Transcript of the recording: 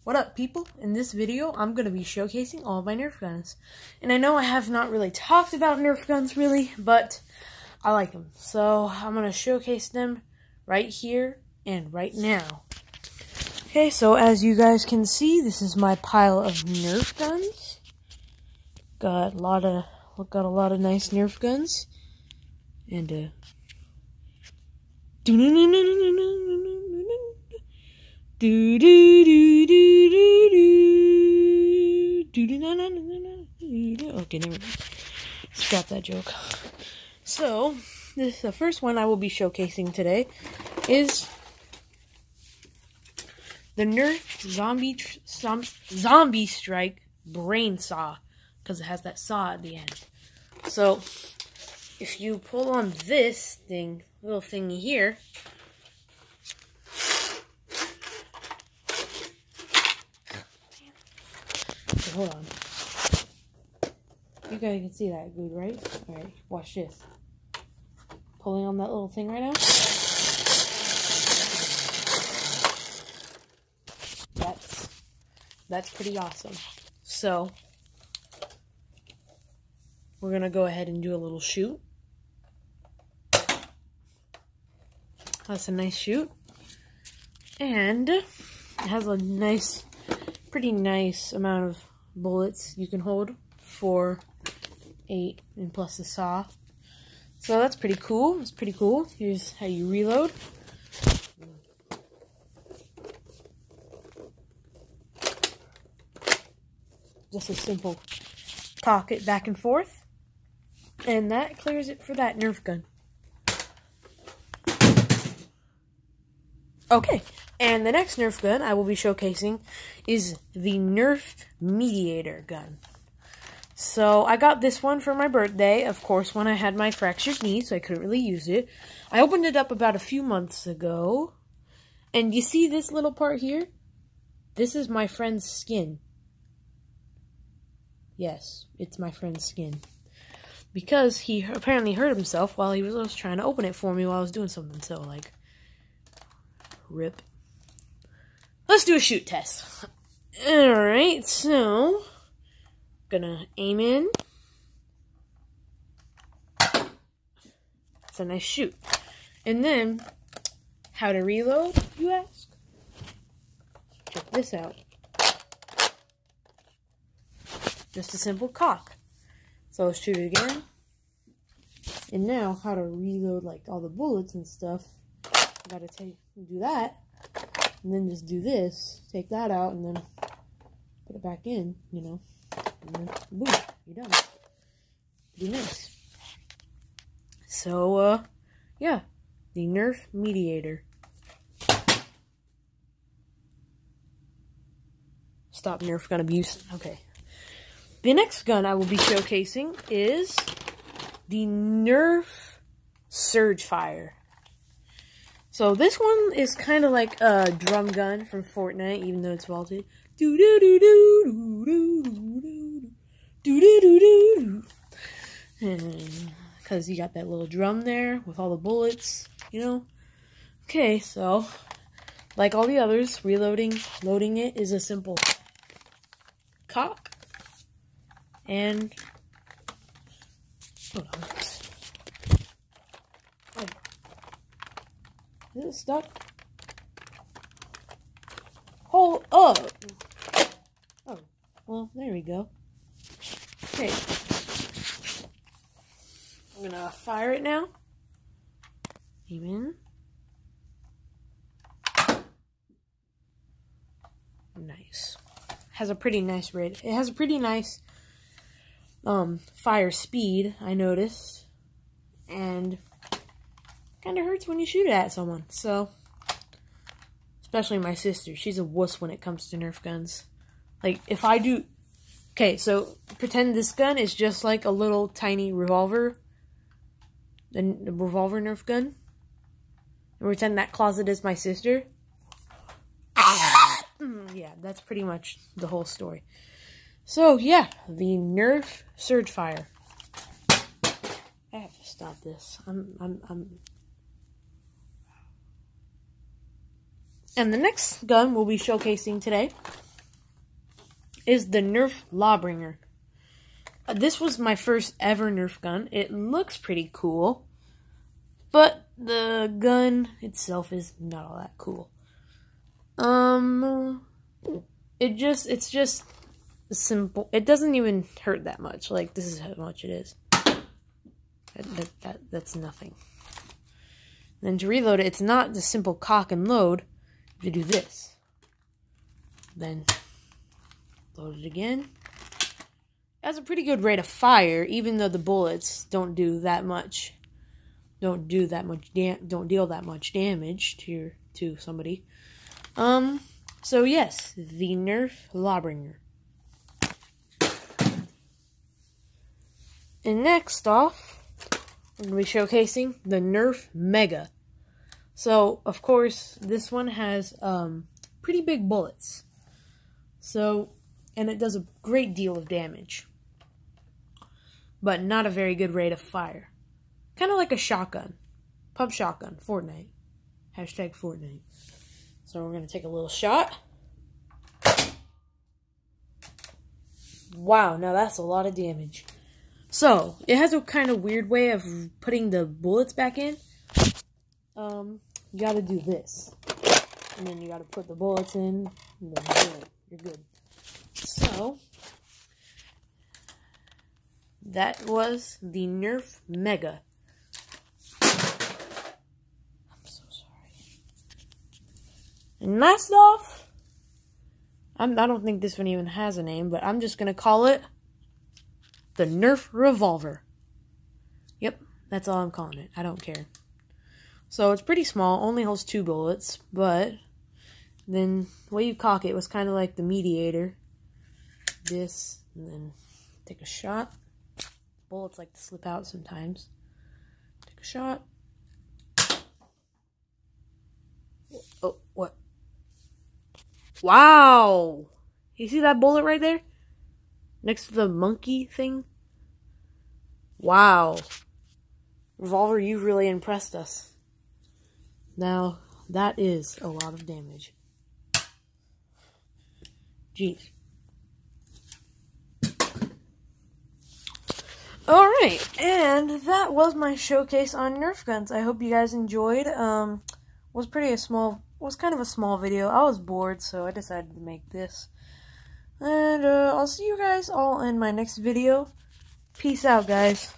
What up, people? In this video, I'm going to be showcasing all of my Nerf guns. And I know I have not really talked about Nerf guns, really, but I like them. So, I'm going to showcase them right here and right now. Okay, so as you guys can see, this is my pile of Nerf guns. Got a lot of nice Nerf guns. And, okay, never mind. Scrap that joke. So, the first one I will be showcasing today is the Nerf Zombie Strike Brain Saw, because it has that saw at the end. So, if you pull on this little thingy here, hold on. You guys can see that good, right? Alright, watch this. Pulling on that little thing right now. That's pretty awesome. So, we're gonna go ahead and do a little shoot. That's a nice shoot. And it has a pretty nice amount of bullets you can hold for 8 and plus the saw. So that's pretty cool. It's pretty cool. Here's how you reload. Just a simple cock it back and forth. And that clears it for that Nerf gun. Okay, and the next Nerf gun I will be showcasing is the Nerf Mediator gun. So, I got this one for my birthday, of course, when I had my fractured knee, so I couldn't really use it. I opened it up about a few months ago, and you see this little part here? This is my friend's skin. Yes, it's my friend's skin. Because he apparently hurt himself while he was trying to open it for me while I was doing something, so, like, rip. Let's do a shoot test. Alright, so gonna aim in. It's a nice shoot. And then, how to reload, you ask? Check this out. Just a simple cock. So let's shoot it again. And now, how to reload like all the bullets and stuff. I gotta do that. And then just do this. Take that out and then put it back in, you know. And then, boom, you're done. Pretty nice. So, yeah. The Nerf Mediator. Stop Nerf gun abuse. Okay. The next gun I will be showcasing is the Nerf Surge Fire. So this one is kind of like a drum gun from Fortnite, even though it's vaulted. Do do do do do do do do do do do. Because you got that little drum there with all the bullets, you know. Okay, so like all the others, loading it is a simple cock. And hold on. Oh. Is it stuck? Hold up. Oh, well, there we go. Okay. I'm gonna fire it now. Aim in. Nice. Has a pretty nice rate. It has a pretty nice fire speed, I noticed, and kind of hurts when you shoot it at someone, so, especially my sister, she's a wuss when it comes to Nerf guns. Like, if I do, okay, so, pretend this gun is just like a little tiny revolver, the revolver Nerf gun, and pretend that closet is my sister. Yeah, that's pretty much the whole story. So, yeah, the Nerf Surge Fire. I have to stop this. And the next gun we'll be showcasing today is the Nerf Lawbringer. This was my first ever Nerf gun. It looks pretty cool, but the gun itself is not all that cool. It's just simple. It doesn't even hurt that much. Like, this is how much it is. That's nothing. Then to reload it, it's not the simple cock and load. You do this. Then load it again. It has a pretty good rate of fire, even though the bullets don't do that much. Don't deal that much damage to somebody. So yes, the Nerf Lawbringer. And next off, we're going to be showcasing the Nerf Mega. So, of course, this one has pretty big bullets. So, and it does a great deal of damage. But not a very good rate of fire. Kind of like a shotgun. Pump shotgun. Fortnite. Hashtag Fortnite. So we're going to take a little shot. Wow, now that's a lot of damage. So, it has a kind of weird way of putting the bullets back in. You gotta do this. And then you gotta put the bullets in. And then boom, you're good. So, that was the Nerf Mega. I'm so sorry. And last off, I don't think this one even has a name, but I'm just gonna call it the Nerf Revolver. Yep, that's all I'm calling it. I don't care. So it's pretty small, only holds 2 bullets, but then the way you cock it was kind of like the Mediator. This, and then take a shot. Bullets like to slip out sometimes. Take a shot. Oh, what? Wow! You see that bullet right there? Next to the monkey thing? Wow. Revolver, you really impressed us. Now, that is a lot of damage. Jeez. Alright, and that was my showcase on Nerf guns. I hope you guys enjoyed. Was kind of a small video. I was bored, so I decided to make this. And I'll see you guys all in my next video. Peace out, guys.